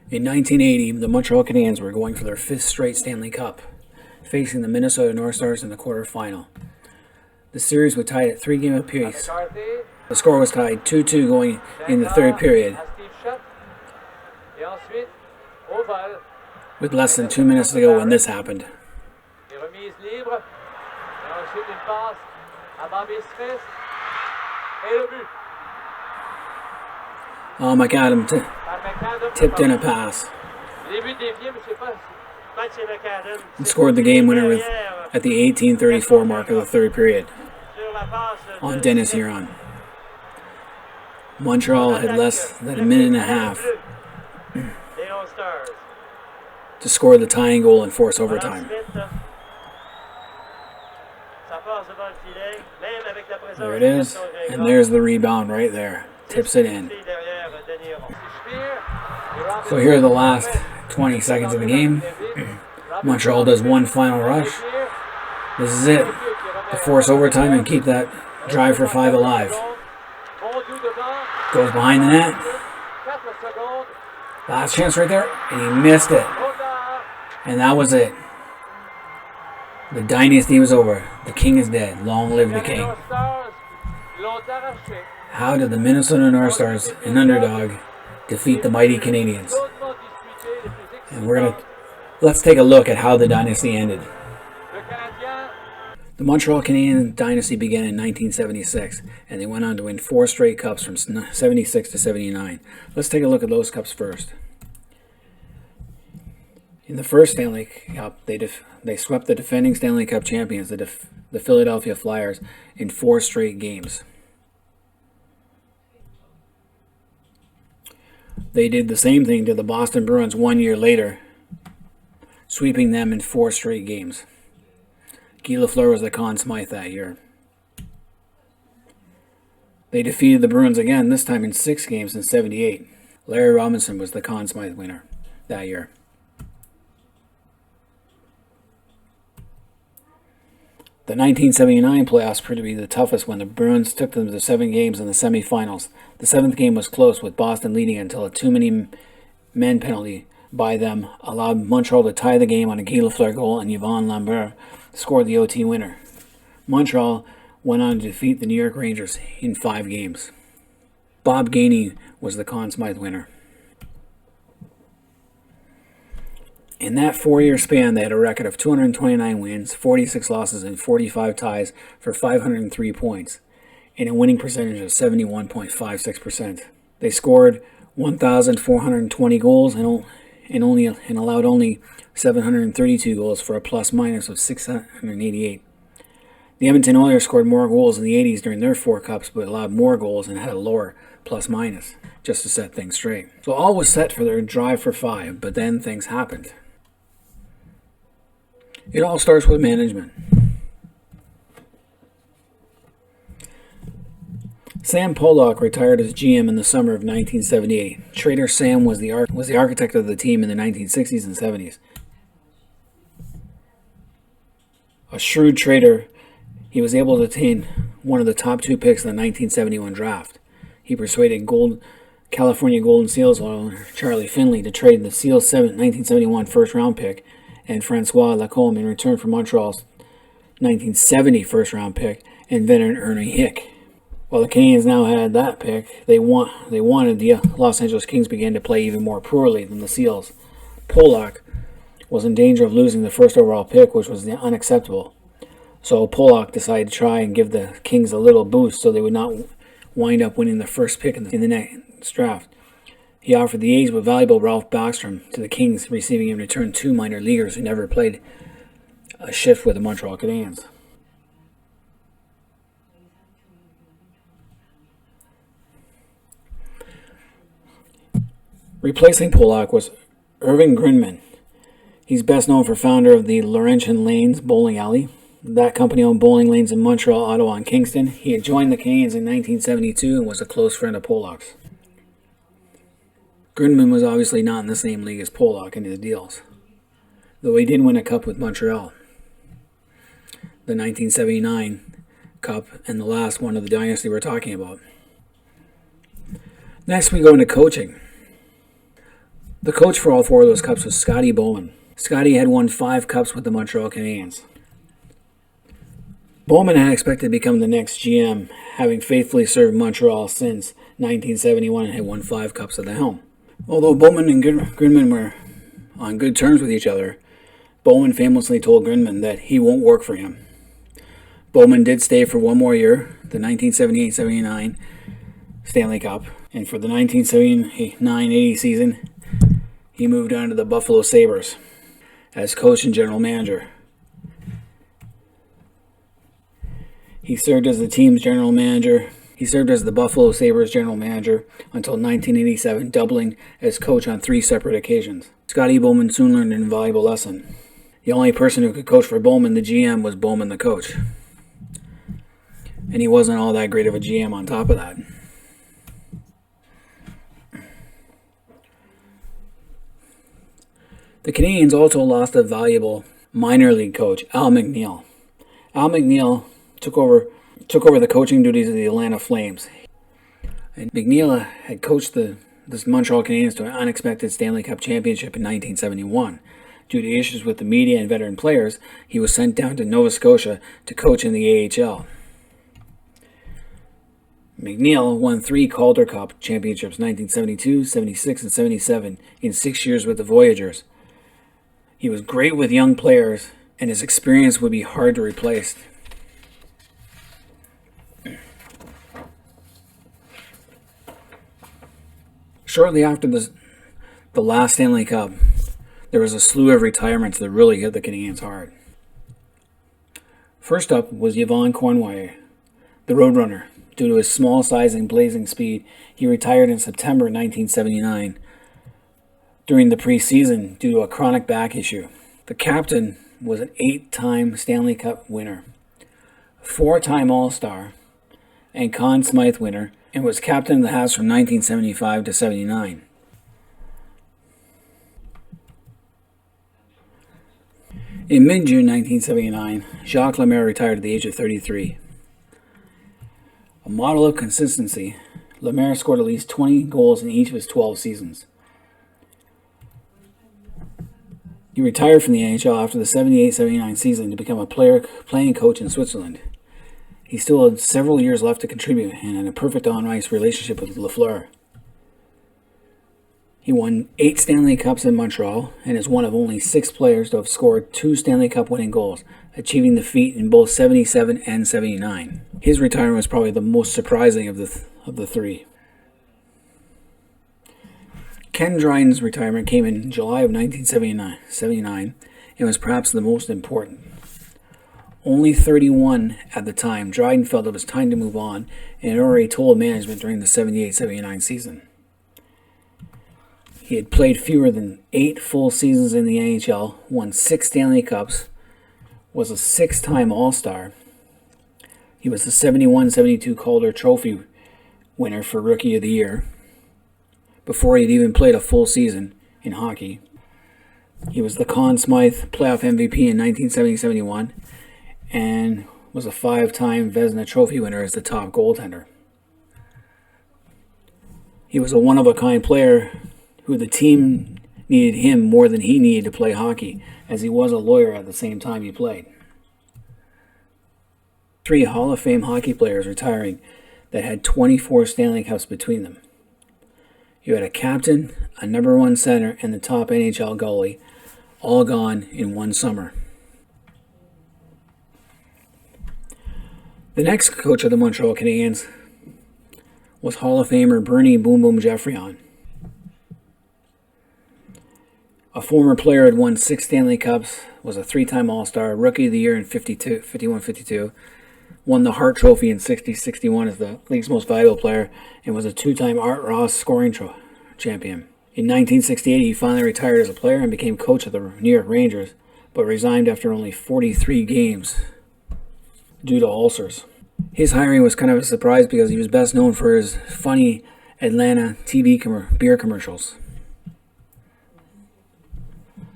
In 1980, the Montreal Canadiens were going for their 5th straight Stanley Cup, facing the Minnesota North Stars in the quarterfinal. The series was tied at 3 games apiece. The score was tied 2-2 going in the third period, with less than 2 minutes to go when this happened. Oh, McAdam tipped in a pass and scored the game winner at the 18:34 mark of the third period on Dennis Huron. Montreal had less than a minute and a half to score the tying goal and force overtime. There it is, and there's the rebound right there. Tips it in. So here are the last 20 seconds of the game. Montreal does one final rush. This is it. To force overtime and keep that drive for 5 alive. Goes behind the net. Last chance right there, and he missed it. And that was it. The dynasty was over. The king is dead. Long live the king. How did the Minnesota North Stars, an underdog, defeat the mighty Canadians? And let's take a look at how the dynasty ended. The Montreal Canadiens dynasty began in 1976, and they went on to win 4 straight cups from 76 to 79. Let's take a look at those cups first. In the first Stanley Cup, they swept the defending Stanley Cup champions, the Philadelphia Flyers, in 4 straight games. They did the same thing to the Boston Bruins 1 year later, sweeping them in 4 straight games. Guy Lafleur was the Conn Smythe that year. They defeated the Bruins again, this time in 6 games in 78. Larry Robinson was the Conn Smythe winner that year. The 1979 playoffs proved to be the toughest when the Bruins took them to 7 games in the semifinals. The 7th game was close, with Boston leading until a too-many-men penalty by them allowed Montreal to tie the game on a Guy Lafleur goal, and Yvon Lambert scored the OT winner. Montreal went on to defeat the New York Rangers in 5 games. Bob Gainey was the Conn Smythe winner. In that 4-year span, they had a record of 229 wins, 46 losses, and 45 ties for 503 points, and a winning percentage of 71.56%. They scored 1,420 goals and allowed only 732 goals for a plus-minus of 688. The Edmonton Oilers scored more goals in the 80s during their 4 cups, but allowed more goals and had a lower plus-minus, just to set things straight. So all was set for their drive for 5, but then things happened. It all starts with management. Sam Pollock retired as GM in the summer of 1978. Trader Sam was the architect of the team in the 1960s and 70s. A shrewd trader, he was able to attain one of the top 2 picks in the 1971 draft. He persuaded California Golden Seals owner Charlie Finley to trade the Seals 1971 first-round pick and Francois Lacombe in return for Montreal's 1970 first-round pick and veteran Ernie Hick. While the Canadiens now had that pick, they wanted the Los Angeles Kings began to play even more poorly than the Seals. Pollock was in danger of losing the first overall pick, which was unacceptable. So Pollock decided to try and give the Kings a little boost so they would not wind up winning the first pick in the next draft. He offered the age but valuable Ralph Backstrom to the Kings, receiving in return 2 minor leaguers who never played a shift with the Montreal Canadiens. Replacing Pollock was Irving Grindman. He's best known for founder of the Laurentian Lanes Bowling Alley. That company owned bowling lanes in Montreal, Ottawa, and Kingston. He had joined the Canadiens in 1972 and was a close friend of Pollock's. Grindman was obviously not in the same league as Pollock in his deals, though he did win a cup with Montreal. The 1979 Cup and the last one of the dynasty we're talking about. Next we go into coaching. The coach for all 4 of those cups was Scotty Bowman. Scotty had won 5 cups with the Montreal Canadiens. Bowman had expected to become the next GM, having faithfully served Montreal since 1971 and had won 5 cups at the helm. Although Bowman and Grinman were on good terms with each other, Bowman famously told Grinman that he won't work for him. Bowman did stay for 1 more year, the 1978-79 Stanley Cup, and for the 1979-80 season, he moved on to the Buffalo Sabres as coach and general manager. He served as the team's general manager. He served as the Buffalo Sabres general manager until 1987, doubling as coach on 3 separate occasions. Scotty Bowman soon learned an invaluable lesson. The only person who could coach for Bowman, the GM, was Bowman, the coach. And he wasn't all that great of a GM on top of that. The Canadiens also lost a valuable minor league coach, Al McNeil. Al McNeil took over the coaching duties of the Atlanta Flames. And McNeil had coached the Montreal Canadiens to an unexpected Stanley Cup championship in 1971. Due to issues with the media and veteran players, he was sent down to Nova Scotia to coach in the AHL. McNeil won 3 Calder Cup championships, 1972, 76, and 77, in 6 years with the Voyageurs. He was great with young players, and his experience would be hard to replace. Shortly after the last Stanley Cup, there was a slew of retirements that really hit the Canadiens hard. First up was Yvon Cornway, the Roadrunner. Due to his small size and blazing speed, he retired in September 1979 during the preseason due to a chronic back issue. The captain was an 8-time Stanley Cup winner, 4-time All-Star, and Conn Smythe winner, and was captain of the Habs from 1975 to 79. In mid-June 1979, Jacques Lemaire retired at the age of 33. A model of consistency, Lemaire scored at least 20 goals in each of his 12 seasons. He retired from the NHL after the 78-79 season to become a playing coach in Switzerland. He still had several years left to contribute and had a perfect on-ice relationship with Lafleur. He won 8 Stanley Cups in Montreal and is one of only 6 players to have scored 2 Stanley Cup winning goals, achieving the feat in both 77 and 79. His retirement was probably the most surprising of the 3. Ken Dryden's retirement came in July of 1979 and was perhaps the most important. Only 31 at the time, Dryden felt it was time to move on and had already told management during the 78-79 season. He had played fewer than 8 full seasons in the NHL, won 6 Stanley Cups, was a 6-time All-Star. He was the 71-72 Calder Trophy winner for Rookie of the Year before he had even played a full season in hockey. He was the Conn Smythe playoff MVP in 1970-71 and was a 5-time Vezina Trophy winner as the top goaltender. He was a one-of-a-kind player who the team needed him more than he needed to play hockey, as he was a lawyer at the same time he played. 3 Hall of Fame hockey players retiring that had 24 Stanley Cups between them. You had a captain, a number 1 center, and the top NHL goalie, all gone in one summer. The next coach of the Montreal Canadiens was Hall of Famer Bernie Boom Boom Geoffrion. A former player had won 6 Stanley Cups, was a 3-time All-Star, Rookie of the Year in 51-52, won the Hart Trophy in 60-61 as the league's most valuable player, and was a 2-time Art Ross scoring champion. In 1968, he finally retired as a player and became coach of the New York Rangers, but resigned after only 43 games due to ulcers. His hiring was kind of a surprise because he was best known for his funny Atlanta TV beer commercials.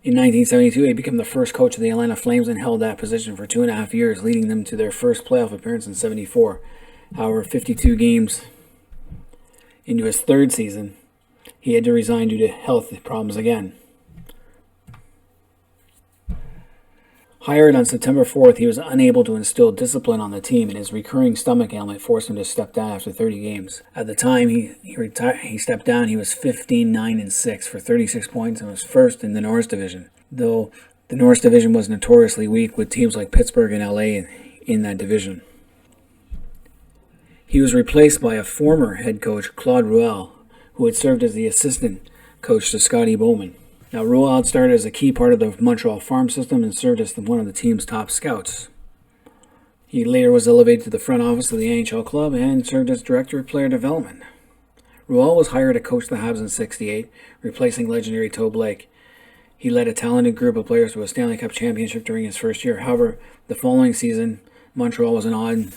In 1972, he became the first coach of the Atlanta Flames and held that position for 2.5 years, leading them to their first playoff appearance in 74. However, 52 games into his 3rd season, He had to resign due to health problems again. Hired on September 4th, he was unable to instill discipline on the team, and his recurring stomach ailment forced him to step down after 30 games. At the time he stepped down, he was 15-9-6 for 36 points and was first in the Norris Division, though the Norris Division was notoriously weak with teams like Pittsburgh and LA in that division. He was replaced by a former head coach, Claude Ruel, who had served as the assistant coach to Scotty Bowman. Now, Ruel had started as a key part of the Montreal farm system and served as one of the team's top scouts. He later was elevated to the front office of the NHL club and served as director of player development. Ruel was hired to coach the Habs in '68, replacing legendary Toe Blake. He led a talented group of players to a Stanley Cup championship during his first year. However, the following season, Montreal was an odd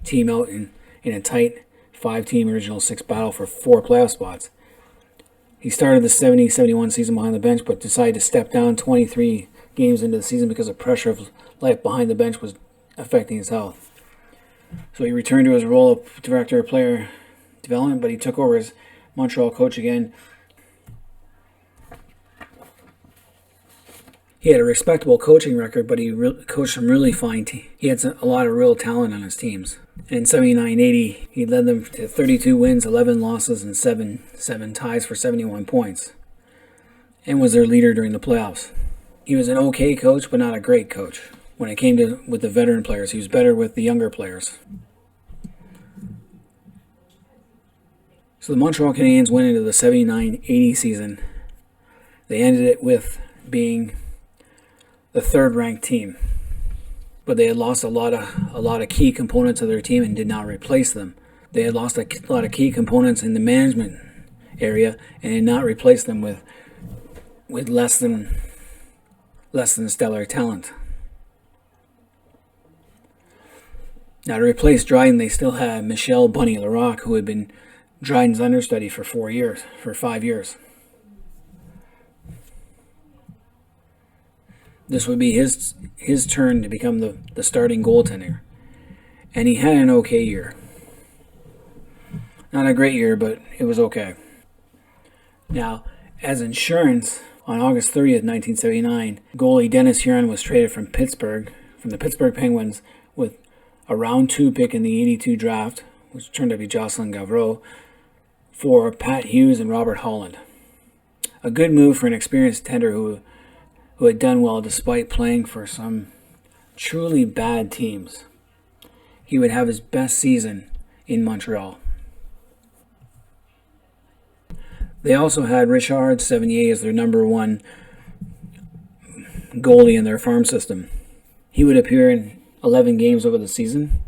team out in a tight 5-team Original Six battle for 4 playoff spots. He started the 70-71 season behind the bench, but decided to step down 23 games into the season because the pressure of life behind the bench was affecting his health. So he returned to his role of director of player development, but he took over as Montreal coach again. He had a respectable coaching record, but he coached some really fine teams. He had a lot of real talent on his teams. In 79-80, he led them to 32 wins, 11 losses, and 7 ties for 71 points, and was their leader during the playoffs. He was an okay coach, but not a great coach. When it came to with the veteran players, he was better with the younger players. So the Montreal Canadiens went into the 79-80 season. They ended it with being the third-ranked team, but they had lost a lot of key components of their team and did not replace them. They had lost a lot of key components in the management area and did not replace them with less than stellar talent. Now, to replace Dryden, they still had Michel Bunny Larocque, who had been Dryden's understudy for 5 years. This would be his turn to become the starting goaltender. And he had an okay year. Not a great year, but it was okay. Now, as insurance, on August 30th, 1979, goalie Dennis Huron was traded from the Pittsburgh Penguins with a round 2 pick in the 82 draft, which turned out to be Jocelyn Gavreau, for Pat Hughes and Robert Holland. A good move for an experienced tender who had done well despite playing for some truly bad teams. He would have his best season in Montreal. They also had Richard Sevigny as their number 1 goalie in their farm system. He would appear in 11 games over the season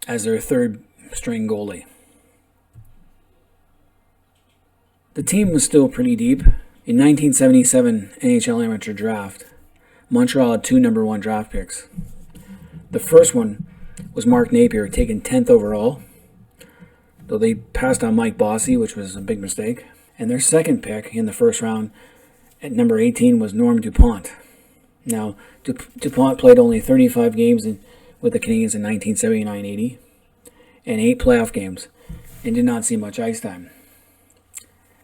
as their third-string goalie. The team was still pretty deep. In 1977 NHL Amateur Draft, Montreal had 2 number 1 draft picks. The first one was Mark Napier, taken 10th overall, though they passed on Mike Bossy, which was a big mistake. And their second pick in the first round at number 18 was Norm DuPont. Now, DuPont played only 35 games with the Canadiens in 1979-80 and 8 playoff games and did not see much ice time.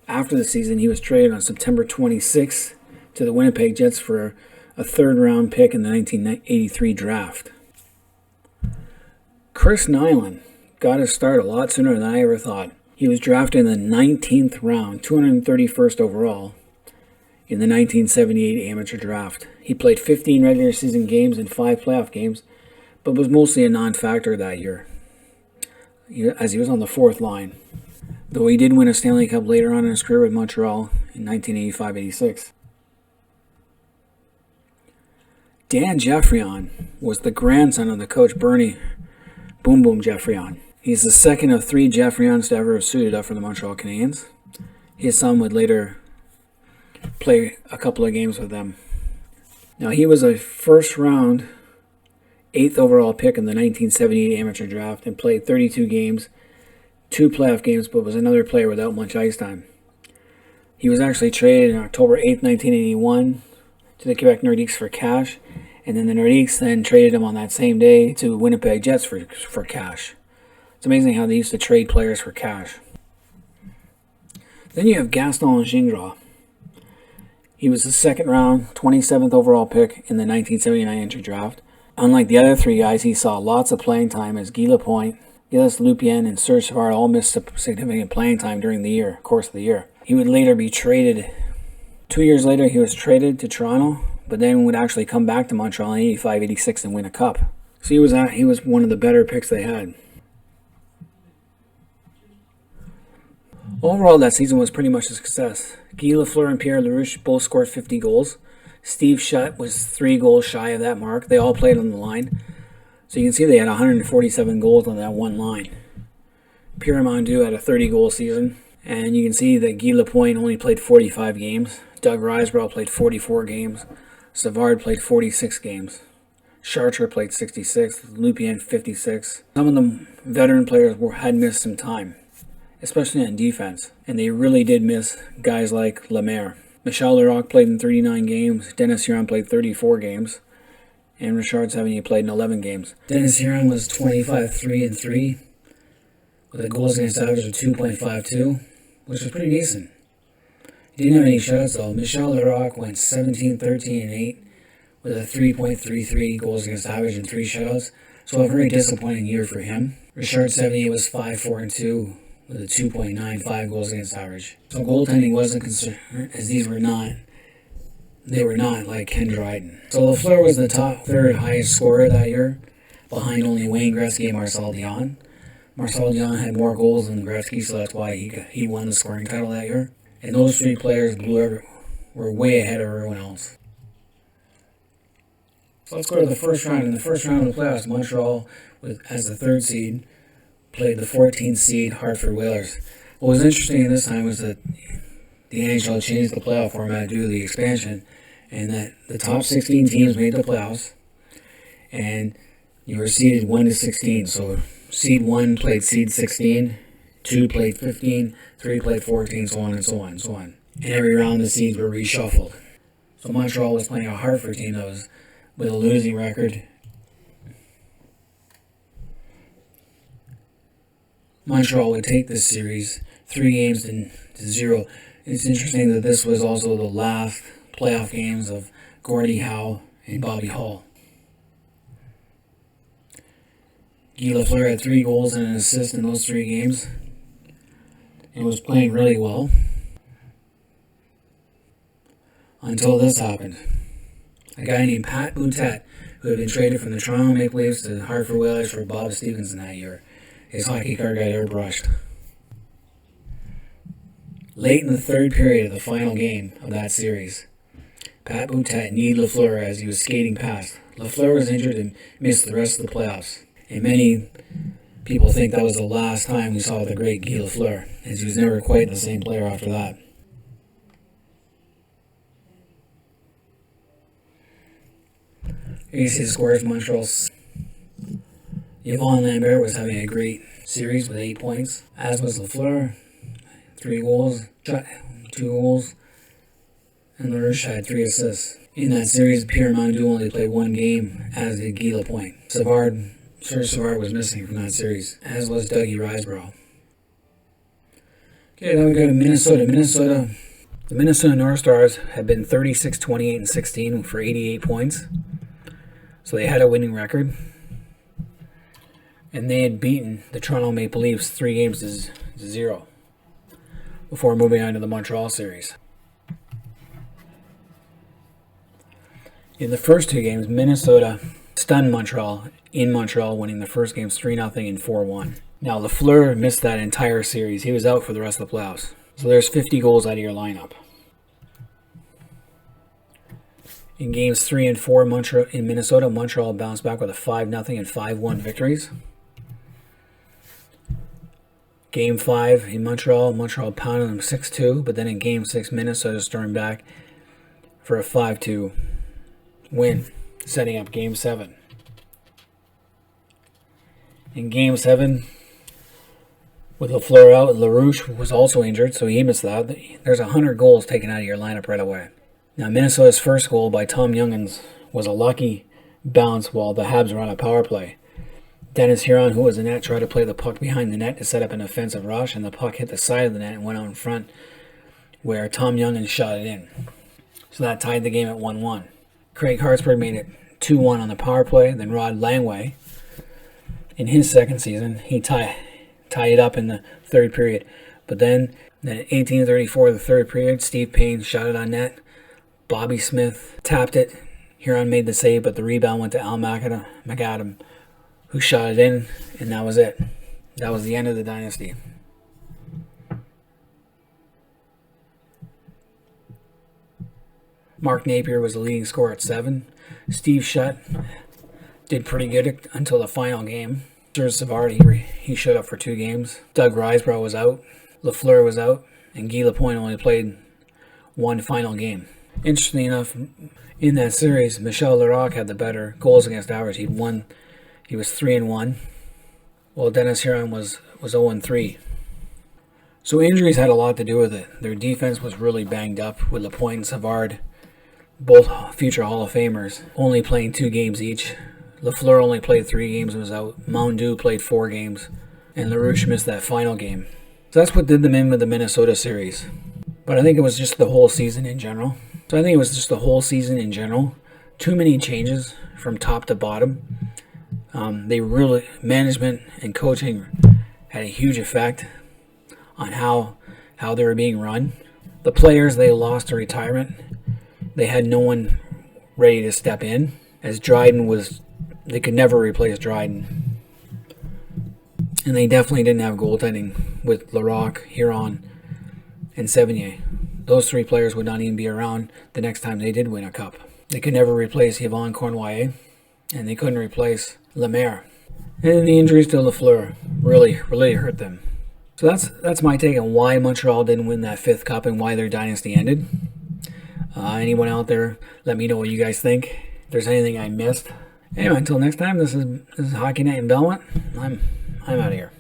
After the season, he was traded on September 26th to the Winnipeg Jets for a third-round pick in the 1983 draft. Chris Nyland got his start a lot sooner than I ever thought. He was drafted in the 19th round, 231st overall, in the 1978 amateur draft. He played 15 regular season games and 5 playoff games, but was mostly a non-factor that year, as he was on the 4th line, though he did win a Stanley Cup later on in his career with Montreal in 1985-86. Dan Geoffrion was the grandson of the coach Bernie Boom Boom Geoffrion. He's the second of 3 Geoffrions to ever have suited up for the Montreal Canadiens. His son would later play a couple of games with them. Now, he was a first-round, 8th overall pick in the 1978 amateur draft and played 32 games, 2 playoff games, but was another player without much ice time. He was actually traded on October 8th, 1981 to the Quebec Nordiques for cash, and then the Nordiques then traded him on that same day to Winnipeg Jets for cash. It's amazing how they used to trade players for cash. Then you have Gaston Gingras. He was the second round, 27th overall pick in the 1979 entry draft. Unlike the other three guys, he saw lots of playing time as Guy Lapointe, Gilles Lupien, and Serge Savard all missed significant playing time during the course of the year. He would later be traded. 2 years later, he was traded to Toronto, but then would actually come back to Montreal in 85-86 and win a cup. So he was one of the better picks they had. Overall, that season was pretty much a success. Guy Lafleur and Pierre Larouche both scored 50 goals. Steve Shutt was 3 goals shy of that mark. They all played on the line. So you can see they had 147 goals on that one line. Pierre Mondeau had a 30-goal season. And you can see that Guy Lapointe only played 45 games. Doug Risebrough played 44 games. Savard played 46 games. Chartres played 66. Lupien 56. Some of the veteran players had missed some time, especially on defense. And they really did miss guys like Lemaire. Michel Leroux played in 39 games. Denis Huron played 34 games. And Richard Sevigny played in 11 games. Denis Huron was 25-3-3 with a goals against average of 2.52, which was pretty decent. He didn't have any shutouts though. Michel Leroux went 17-13-8 with a 3.33 goals against average and 3 shutouts. So a very disappointing year for him. Richard Sevigny was 5-4-2 with a 2.95 goals against average. So goaltending wasn't concerned, as they were not like Ken Dryden. So Lafleur was the top third highest scorer that year, behind only Wayne Gretzky and Marcel Dion. Marcel Dion had more goals than Gretzky, so that's why he won the scoring title that year. And those 3 players were way ahead of everyone else. So let's go to the first round. In the first round of the playoffs, Montreal, as the 3rd seed, played the 14th seed Hartford Whalers. What was interesting this time was that the NHL changed the playoff format due to the expansion, and that the top 16 teams made the playoffs, and you were seeded 1 to 16. So seed 1 played seed 16, 2 played 15, 3 played 14, so on and so on and so on. And every round the seeds were reshuffled. So Montreal was playing a Hartford team that was with a losing record. Montreal would take this series 3-0. It's interesting that this was also the last playoff games of Gordie Howe and Bobby Hull. Guy Lafleur had 3 goals and an assist in those 3 games and was playing really well until this happened. A guy named Pat Boutet, who had been traded from the Toronto Maple Leafs to the Hartford Whalers for Bob Stevenson that year. His hockey card got airbrushed. Late in the 3rd period of the final game of that series, Pat Boutet kneed Lafleur as he was skating past. Lafleur was injured and missed the rest of the playoffs. And many people think that was the last time we saw the great Guy Lafleur, as he was never quite the same player after that. Here you see the scores for Montreal's. Yvon Lambert was having a great series with 8 points, as was Lafleur, 3 goals, 2 goals, and Larouche had 3 assists. In that series, Pierre Mondeau only played 1 game, as did Guy Lapointe. Serge Savard was missing from that series, as was Dougie Risebrough. Okay, then we go to Minnesota. The Minnesota North Stars had been 36, 28, and 16 for 88 points. So they had a winning record. And they had beaten the Toronto Maple Leafs 3 games to 0 before moving on to the Montreal series. In the first 2 games, Minnesota stunned Montreal in Montreal, winning the first games 3-0 and 4-1. Now, Lafleur missed that entire series. He was out for the rest of the playoffs. So there's 50 goals out of your lineup. In games 3 and 4 in Minnesota, Montreal bounced back with a 5-0 and 5-1 victories. Game 5 in Montreal pounded them 6-2, but then in Game 6, Minnesota stormed back for a 5-2 win, setting up Game 7. In Game 7, with Lafleur out, Larouche was also injured, so he missed that. There's 100 goals taken out of your lineup right away. Now, Minnesota's first goal by Tom Youngins was a lucky bounce while the Habs were on a power play. Denis Huron, who was in net, tried to play the puck behind the net to set up an offensive rush, and the puck hit the side of the net and went out in front where Tom Youngin shot it in. So that tied the game at 1-1. Craig Hartford made it 2-1 on the power play. Then Rod Langway, in his second season, he tied it up in the third period. But then in 1834, the third period, Steve Payne shot it on net. Bobby Smith tapped it. Huron made the save, but the rebound went to Al McAdam, who shot it in, and that was it. That was the end of the dynasty. Mark Napier was the leading scorer at 7. Steve Shutt did pretty good until the final game. Serge Savard, he showed up for 2 games. Doug Risebrough was out. Lafleur was out. And Guy Lapointe only played 1 final game. Interestingly enough, in that series, Michel Larocque had the better goals against average. He was 3-1, while Dennis Huron was 0-3. So injuries had a lot to do with it. Their defense was really banged up, with Lapointe and Savard, both future Hall of Famers, only playing 2 games each. Lafleur only played 3 games and was out. Mondeau played 4 games, and LaRouche missed that final game. So that's what did them in with the Minnesota series. But I think it was just the whole season in general. Too many changes from top to bottom. Management and coaching had a huge effect on how they were being run. The players, they lost to retirement. They had no one ready to step in, as they could never replace Dryden. And they definitely didn't have goaltending with Larocque, Huron, and Sevigny. Those 3 players would not even be around the next time they did win a cup. They could never replace Yvon Cournoyer, and they couldn't replace Lemaire. And the injuries to Lafleur really hurt them. So that's my take on why Montreal didn't win that 5th cup and why their dynasty ended. Anyone out there, let me know what you guys think. If there's anything I missed. Anyway, until next time, this is Hockey Night in Belmont. I'm out of here.